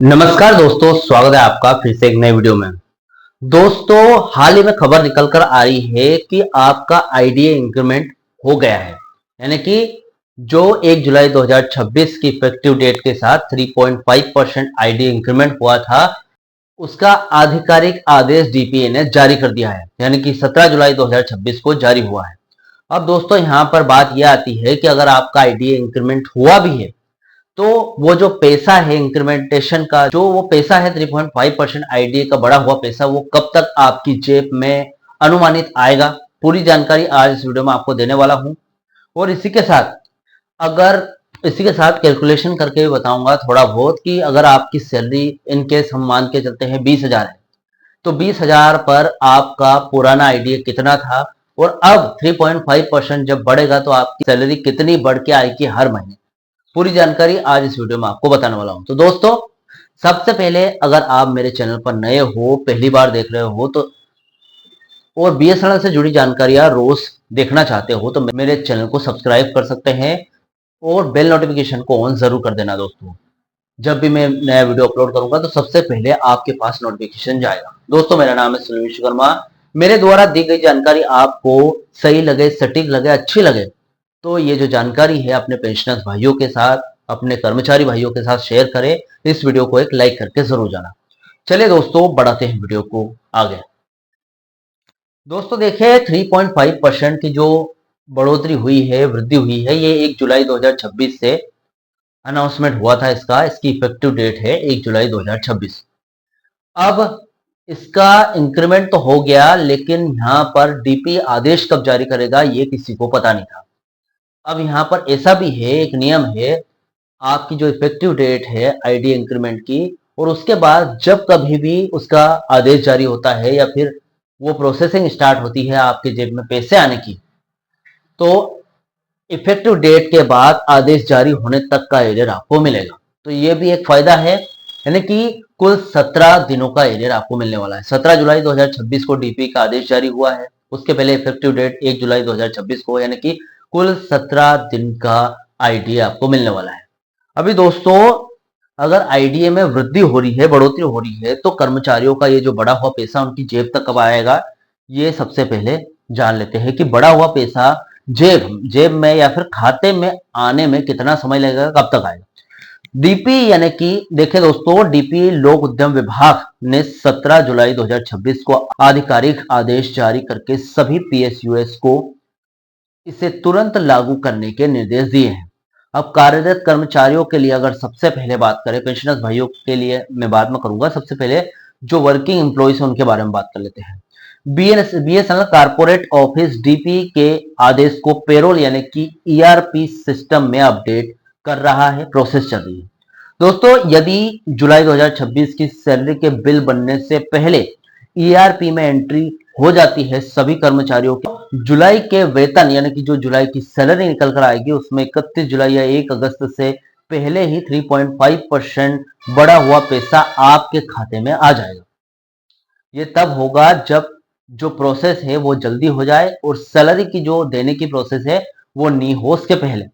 नमस्कार दोस्तों, स्वागत है आपका फिर से एक नए वीडियो में। दोस्तों, हाल ही में खबर निकल कर आ रही है कि आपका आईडीए इंक्रीमेंट हो गया है। यानी कि जो 1 जुलाई 2026 की इफेक्टिव डेट के साथ 3.5% आईडीए इंक्रीमेंट हुआ था, उसका आधिकारिक आदेश डीपीए ने जारी कर दिया है। यानी कि 17 जुलाई 2026 को जारी हुआ है। अब दोस्तों, यहाँ पर बात यह आती है कि अगर आपका आईडीए इंक्रीमेंट हुआ भी है तो वो जो पैसा है इंक्रीमेंटेशन का, जो वो पैसा है 3.5% आईडीए का बढ़ा हुआ पैसा, वो कब तक आपकी जेब में अनुमानित आएगा, पूरी जानकारी आज इस वीडियो में आपको देने वाला हूं। और इसी के साथ कैलकुलेशन करके भी बताऊंगा थोड़ा बहुत कि अगर आपकी सैलरी इन केस हम मान के चलते हैं 20,000 है, तो 20,000 पर आपका पुराना आईडीए कितना था और अब 3.5% जब बढ़ेगा तो आपकी सैलरी कितनी बढ़ के आएगी हर महीने, पूरी जानकारी आज इस वीडियो में आपको बताने वाला हूं। तो दोस्तों, सबसे पहले अगर आप मेरे चैनल पर नए हो, पहली बार देख रहे हो तो और बीएसएनएल से जुड़ी जानकारियां रोज देखना चाहते हो तो मेरे चैनल को सब्सक्राइब कर सकते हैं और बेल नोटिफिकेशन को ऑन जरूर कर देना। दोस्तों, जब भी मैं नया वीडियो अपलोड करूंगा तो सबसे पहले आपके पास नोटिफिकेशन जाएगा। दोस्तों, मेरा नाम है सुनील विश्वकर्मा। मेरे द्वारा दी गई जानकारी आपको सही लगे, सटीक लगे, अच्छी लगे तो ये जो जानकारी है अपने पेंशनर्स भाइयों के साथ, अपने कर्मचारी भाइयों के साथ शेयर करें। इस वीडियो को एक लाइक करके जरूर जाना। चलिए दोस्तों, बढ़ाते हैं वीडियो को आगे। दोस्तों देखिए, 3.5% की जो बढ़ोतरी हुई है, वृद्धि हुई है, ये 1 जुलाई 2026 से अनाउंसमेंट हुआ था। इसकी इफेक्टिव डेट है 1 जुलाई 2026। अब इसका इंक्रीमेंट तो हो गया, लेकिन यहां पर डीपी आदेश कब जारी करेगा ये किसी को पता नहीं था। अब यहाँ पर ऐसा भी है, एक नियम है, आपकी जो इफेक्टिव डेट है आईडी इंक्रीमेंट की, और उसके बाद जब कभी भी उसका आदेश जारी होता है या फिर वो प्रोसेसिंग स्टार्ट होती है आपके जेब में पैसे आने की, तो इफेक्टिव डेट के बाद आदेश जारी होने तक का एरियर आपको मिलेगा। तो ये भी एक फायदा है, यानी कि कुल 17 दिनों का एरियर आपको मिलने वाला है। 17 जुलाई 2026 को डीपी का आदेश जारी हुआ है, उसके पहले इफेक्टिव डेट 1 जुलाई 2026 को, यानी कि कुल 17 दिन का आईडीए आपको मिलने वाला है। अभी दोस्तों, अगर आईडीए में वृद्धि हो रही है, बढ़ोतरी हो रही है, तो कर्मचारियों का ये जो बढ़ा हुआ पैसा उनकी जेब तक कब आएगा, ये सबसे पहले जान लेते हैं कि बढ़ा हुआ पैसा जेब में या फिर खाते में आने में कितना समय लगेगा, कब तक आएगा। डीपी यानी कि देखिए दोस्तों, डीपी लोक उद्यम विभाग ने 17 जुलाई 2026 को आधिकारिक आदेश जारी करके सभी पीएसयूएस को इसे तुरंत लागू करने के निर्देश दिए हैं। अब कार्यरत कर्मचारियों के लिए अगर सबसे पहले बात करें, पेंशनर्स भाइयों के लिए मैं बाद में करूंगा, सबसे पहले जो वर्किंग एम्प्लॉइज है उनके बारे में बात कर लेते हैं। बीएसएनएल कारपोरेट ऑफिस डीपी के आदेश को पेरोल यानी कि ईआरपी सिस्टम में अपडेट कर रहा है, प्रोसेस चल रही है। दोस्तों, यदि जुलाई 2026 की सैलरी के बिल बनने से पहले ईआरपी में एंट्री हो जाती है सभी कर्मचारियों के जुलाई के वेतन, यानी कि जो जुलाई की सैलरी निकल कर आएगी उसमें 31 जुलाई या 1 अगस्त से पहले ही 3.5% बढ़ा हुआ पैसा आपके खाते में आ जाएगा। ये तब होगा जब जो प्रोसेस है वो जल्दी हो जाए और सैलरी की जो देने की प्रोसेस है वो नहीं हो उसके पहले।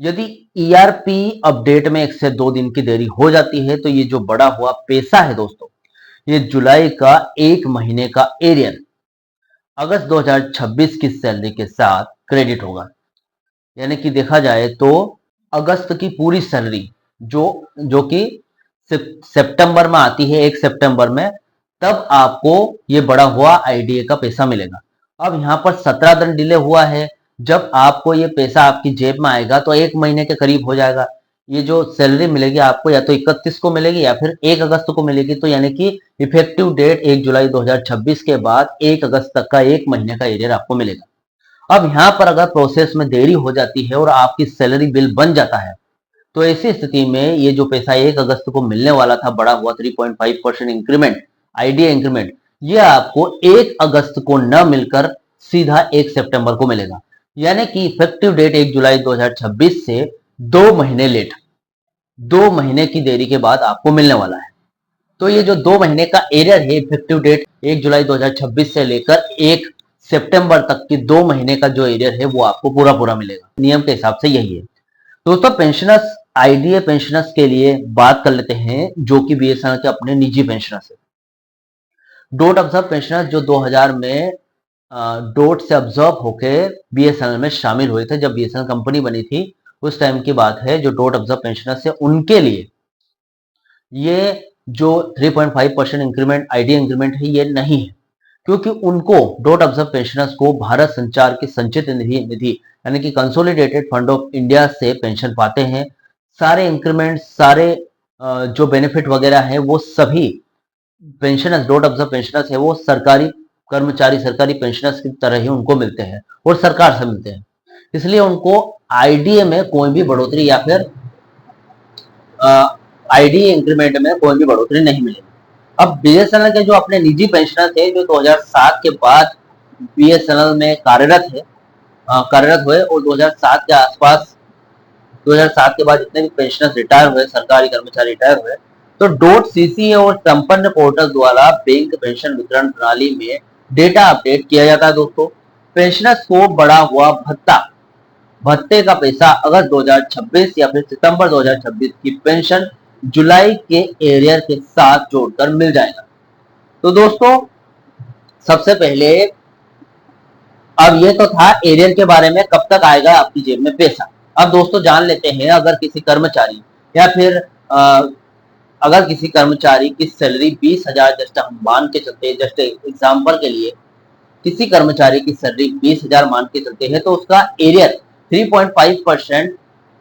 यदि ईआरपी अपडेट में 1 से 2 दिन की देरी हो जाती है तो ये जो बढ़ा हुआ पैसा है दोस्तों, ये जुलाई का 1 महीने का एरियर अगस्त 2026 की सैलरी के साथ क्रेडिट होगा। यानी कि देखा जाए तो अगस्त की पूरी सैलरी जो कि सितंबर में आती है, 1 सितंबर में, तब आपको ये बढ़ा हुआ आईडीए का पैसा मिलेगा। अब यहाँ पर 17 दिन डिले हुआ है, जब आपको ये पैसा आपकी जेब में आएगा तो 1 महीने के करीब हो जाएगा। ये जो सैलरी मिलेगी आपको या तो 31 को मिलेगी या फिर 1 अगस्त को मिलेगी। तो यानी कि इफेक्टिव डेट 1 जुलाई 2026 के बाद 1 अगस्त तक का 1 महीने का एरियर आपको मिलेगा। अब यहाँ पर अगर प्रोसेस में देरी हो जाती है और आपकी सैलरी बिल बन जाता है तो ऐसी स्थिति में ये जो पैसा 1 अगस्त को मिलने वाला था, बढ़ा हुआ 3.5% इंक्रीमेंट, आईडीए इंक्रीमेंट, ये आपको 1 अगस्त को न मिलकर सीधा 1 सितंबर को मिलेगा। यानी कि इफेक्टिव डेट 1 जुलाई 2026 से 2 महीने लेट, 2 महीने की देरी के बाद आपको मिलने वाला है। तो ये जो 2 महीने का एरियर है, इफेक्टिव डेट 1 जुलाई 2026 से लेकर 1 सितंबर तक की 2 महीने का जो एरियर है वो आपको पूरा पूरा मिलेगा। नियम के हिसाब से यही है। दोस्तों, पेंशनर्स आईडीए पेंशनर्स के लिए बात कर लेते हैं, जो कि बीएसएनएल के अपने निजी पेंशनर्स है। डोट ऑब्जर्व पेंशनर्स जो 2000 में डोट से ऑब्जर्व होके बीएसएनएल में शामिल हुए थे, जब बीएसएनएल कंपनी बनी थी उस टाइम की बात है। जो डोट ऑब्जर्व पेंशनर्स है उनके लिए ये जो 3.5% इंक्रीमेंट आईडीए इंक्रीमेंट है ये नहीं है, क्योंकि उनको डोट ऑब्जर्व पेंशनर्स को भारत संचार की संचित निधि निधि यानी कि कंसोलिडेटेड फंड ऑफ इंडिया से पेंशन पाते हैं। सारे इंक्रीमेंट, सारे जो बेनिफिट वगैरह है वो सभी पेंशनर्स, डोट ऑब्जर्व पेंशनर्स है वो सरकारी कर्मचारी, सरकारी पेंशनर्स की तरह ही उनको मिलते हैं और सरकार से मिलते हैं। इसलिए उनको आईडीए में कोई भी बढ़ोतरी या फिर आईडीए इंक्रीमेंट में कोई भी बढ़ोतरी नहीं मिलेगी। अब बीएसएनएल के जो अपने निजी पेंशनर थे जो 2007 के बाद बीएसएनएल में कार्यरत हुए और 2007 के आसपास, 2007 के बाद जितने भी पेंशनर्स रिटायर हुए, सरकारी कर्मचारी रिटायर हुए, तो डोट सीसी और संपन्न पोर्टल द्वारा बैंक पेंशन वितरण प्रणाली में डेटा अपडेट किया जाता है। दोस्तों, पेंशनर्स को बढ़ा हुआ भत्ते का पैसा अगस्त 2026 या फिर सितंबर 2026 की पेंशन जुलाई के एरियर के साथ जोड़कर मिल जाएगा। तो दोस्तों, सबसे पहले अब ये तो था एरियर के बारे में, कब तक आएगा आपकी जेब में पैसा। अब दोस्तों जान लेते हैं, अगर किसी कर्मचारी या फिर अगर किसी कर्मचारी की सैलरी 20,000, जस्ट हम मान के चलते हैं, जस्ट एग्जाम्पल के लिए किसी कर्मचारी की सैलरी 20,000 मान के चलते हैं, तो उसका एरियर 3.5%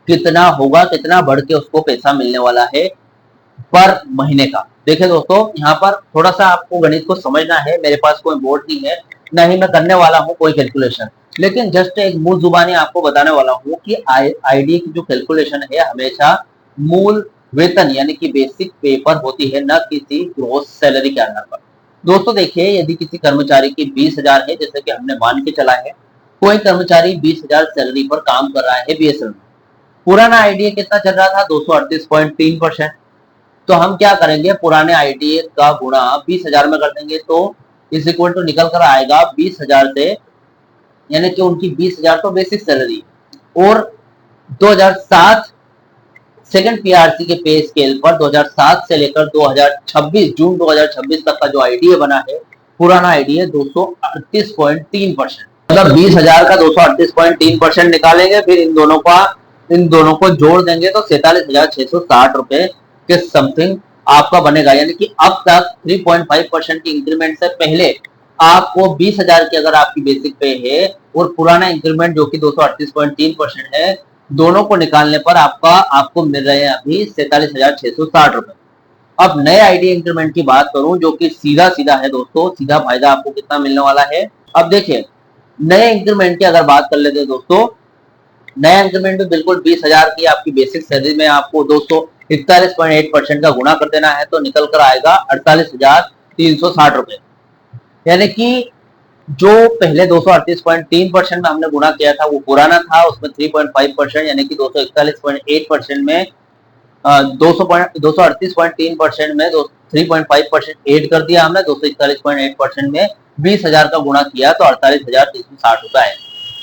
कितना होगा, कितना बढ़ के उसको पैसा मिलने वाला है पर महीने का। देखिए दोस्तों, यहाँ पर थोड़ा सा आपको गणित को समझना है। मेरे पास कोई बोर्ड नहीं है, ना ही मैं करने वाला हूँ कोई कैलकुलेशन, लेकिन जस्ट एक मूल जुबानी आपको बताने वाला हूँ कि आईडीए की जो कैलकुलेशन है हमेशा मूल वेतन यानी कि बेसिक पे पर होती है, न किसी ग्रोस सैलरी के आधार पर। दोस्तों देखिए, यदि किसी कर्मचारी की 20,000 है, जैसे कि हमने मान के चला है, कोई कर्मचारी 20,000 सैलरी पर काम कर रहा है बीएसएनएल में। पुराना आईडीए कितना चल रहा था? 238.3%। तो हम क्या करेंगे, पुराने आईडीए का गुणा 20,000 में कर देंगे, तो इस इक्वल टू निकल कर आएगा 20,000 से, यानी कि उनकी 20,000 तो बेसिक सैलरी और 2007 सेकंड पीआरसी के पे स्केल पर 2007 से लेकर 2026 जून 2026 तक का जो आईडीए बना है, पुराना आईडीए 238.3%। मतलब 20,000 का 238.3% निकालेंगे, फिर इन दोनों को जोड़ देंगे तो 47,660 रुपए के समथिंग आपका बनेगा। यानी कि अब तक 3.5% की इंक्रीमेंट से पहले आपको 20,000 की अगर आपकी बेसिक पे है और पुराना इंक्रीमेंट जो कि 238.3% है, दोनों को निकालने पर आपको मिल रहे हैं अभी 47,660 रुपए। अब नए आईडी इंक्रीमेंट की बात करूं, जो कि सीधा सीधा है दोस्तों, सीधा फायदा आपको कितना मिलने वाला है। अब देखिए, नए इंक्रीमेंट की अगर बात कर लेते हैं दोस्तों, नया इंक्रीमेंट में बिल्कुल 20,000 की आपकी बेसिक सैलरी में आपको 241.8% का गुणा कर देना है, तो निकल कर आएगा 48,360 रुपए। यानी कि जो पहले 238.3% में हमने गुणा किया था वो पुराना था, उसमें 3.5% यानी कि 241.8% में 238.3% में 3.5% एड कर दिया हमने, 241.8% में 20,000 का गुणा किया तो 48,360 रुपए आए।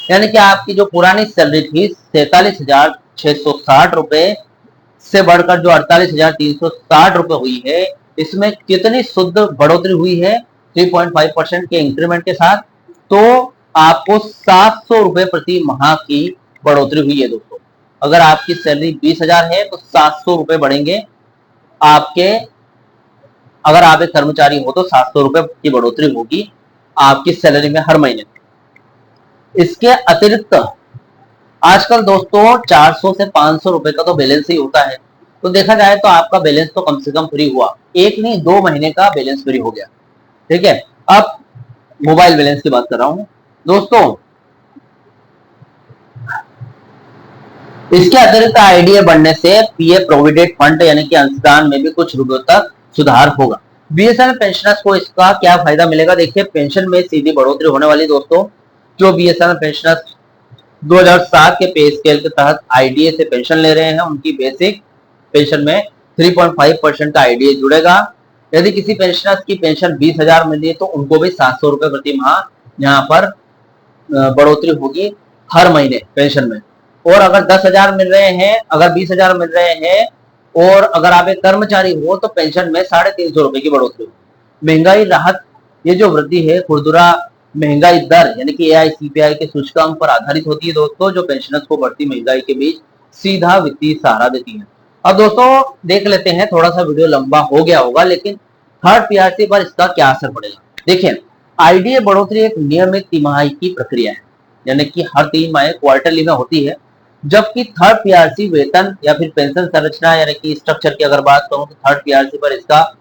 यानी कि आपकी जो पुरानी सैलरी थी 47,660 रुपए से बढ़कर जो 48,360 रुपए हुई है, इसमें कितनी शुद्ध बढ़ोतरी हुई है 3.5% के इंक्रीमेंट के साथ, तो आपको 700 रुपए प्रति माह की बढ़ोतरी हुई है दोस्तों। अगर आपकी सैलरी 20,000 है तो 700 रुपए बढ़ेंगे आपके, अगर आप एक कर्मचारी हो तो 700 रुपए की बढ़ोतरी होगी आपकी सैलरी में हर महीने। इसके अतिरिक्त आजकल दोस्तों 400 से 500 रुपए का तो बैलेंस ही होता है, तो देखा जाए तो आपका बैलेंस तो कम से कम फ्री हुआ, एक नहीं 2 महीने का बैलेंस फ्री हो गया। ठीक है, अब मोबाइल बैलेंस की बात कर रहा हूं दोस्तों। इसके अतिरिक्त आईडीए बढ़ने से पीएफ प्रोविडेंट फंड यानी कि अंशदान में भी कुछ रुपयों तक सुधार होगा। बीएसएनएल पेंशनर्स को इसका क्या फायदा मिलेगा? देखिए, पेंशन में सीधी बढ़ोतरी होने वाली दोस्तों। जो बीएसएनएल पेंशनर्स 2007 के पे स्केल के तहत आईडीए से पेंशन ले रहे हैं, उनकी बेसिक पेंशन में 3.5% का आईडीए जुड़ेगा। यदि किसी पेंशनर्स की पेंशन 20,000 मिली है तो उनको भी 700 रुपए प्रति माह यहाँ पर बढ़ोतरी होगी हर महीने पेंशन में। और अगर 10,000 मिल रहे हैं, अगर 20,000 मिल रहे हैं, और अगर आप एक कर्मचारी हो तो पेंशन में 350 रुपए की बढ़ोतरी होगी। महंगाई राहत, ये जो वृद्धि है खुरदुरा महंगाई दर यानी कि एआईसीपीआई के सूचकांक पर आधारित होती है दोस्तों, जो पेंशनर्स को बढ़ती महंगाई के बीच सीधा वित्तीय सहारा देती है। अब दोस्तों देख लेते हैं, थोड़ा सा वीडियो लंबा हो गया होगा, लेकिन थर्ड पीआरसी पर इसका क्या असर पड़ेगा। देखिए, आईडीए बढ़ोतरी एक नियमित तिमाही की प्रक्रिया है, यानी कि हर 3 माह क्वार्टरली में होती है, जबकि थर्ड पीआरसी वेतन या फिर पेंशन संरचना यानी कि स्ट्रक्चर की अगर बात करूं तो थर्ड पीआरसी पर इसका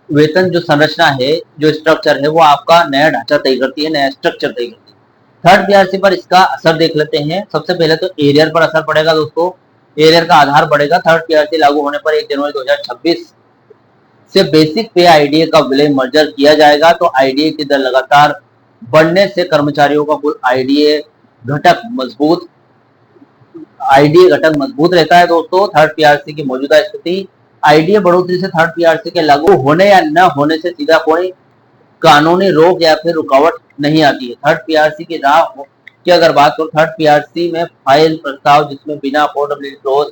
वेतन जो संरचना है, जो स्ट्रक्चर है, वो आपका नया ढांचा तय करती है, नया स्ट्रक्चर तय करती है। थर्ड पीआरसी पर इसका असर देख लेते हैं। सबसे पहले तो एरियर पर असर पड़ेगा दोस्तों, एरियर का आधार बढ़ेगा। थर्ड पीआरसी लागू होने पर 1 जनवरी 2026 से बेसिक पे आईडीए का विलय मर्जर किया जाएगा, तो आईडीए की दर लगातार बढ़ने से कर्मचारियों का कुल आईडीए घटक मजबूत रहता है दोस्तों। थर्ड पीआरसी की मौजूदा स्थिति, आईडीए बढ़ोतरी से थर्ड पीआरसी के लागू होने या न होने से सीधा कोई कानूनी रोक या फिर रुकावट नहीं आती है। थर्ड पीआरसी की राह की अगर बात करो, थर्ड पीआरसी में फाइल प्रस्ताव जिसमें बिना अफोर्डेबिलिटी क्लॉज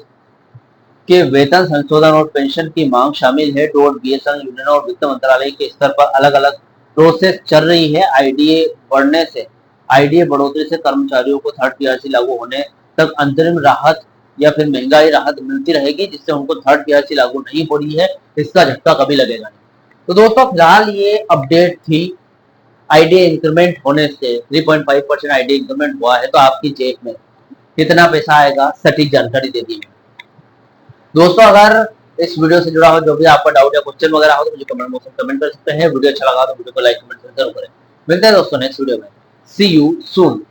के वेतन संशोधन और पेंशन की मांग शामिल है। डोर बीएसएन यूनियन और वित्त मंत्रालय के स्तर पर अलग अलग प्रोसेस चल रही है। आईडीए बढ़ोतरी से कर्मचारियों को थर्ड पीआरसी लागू होने तक अंतरिम राहत या फिर महंगाई राहत मिलती रहेगी, जिससे उनको थर्ड पीआरसी लागू नहीं हो रही है इसका झटका कभी लगेगा नहीं। तो दोस्तों फिलहाल ये अपडेट थी। आईडीए इंक्रीमेंट होने से 3.5% आईडीए इंक्रीमेंट हुआ है, तो आपकी जेब में कितना पैसा आएगा सटीक जानकारी दे दी। दोस्तों अगर इस वीडियो से जुड़ा हो जो भी आपका डाउट या क्वेश्चन वगैरह हो तो मुझे कमेंट बॉक्स में कमेंट कर सकते हैं। वीडियो अच्छा लगा तो वीडियो को लाइक कमेंट जरूर करें। मिलते हैं दोस्तों नेक्स्ट वीडियो में। सी यू सून।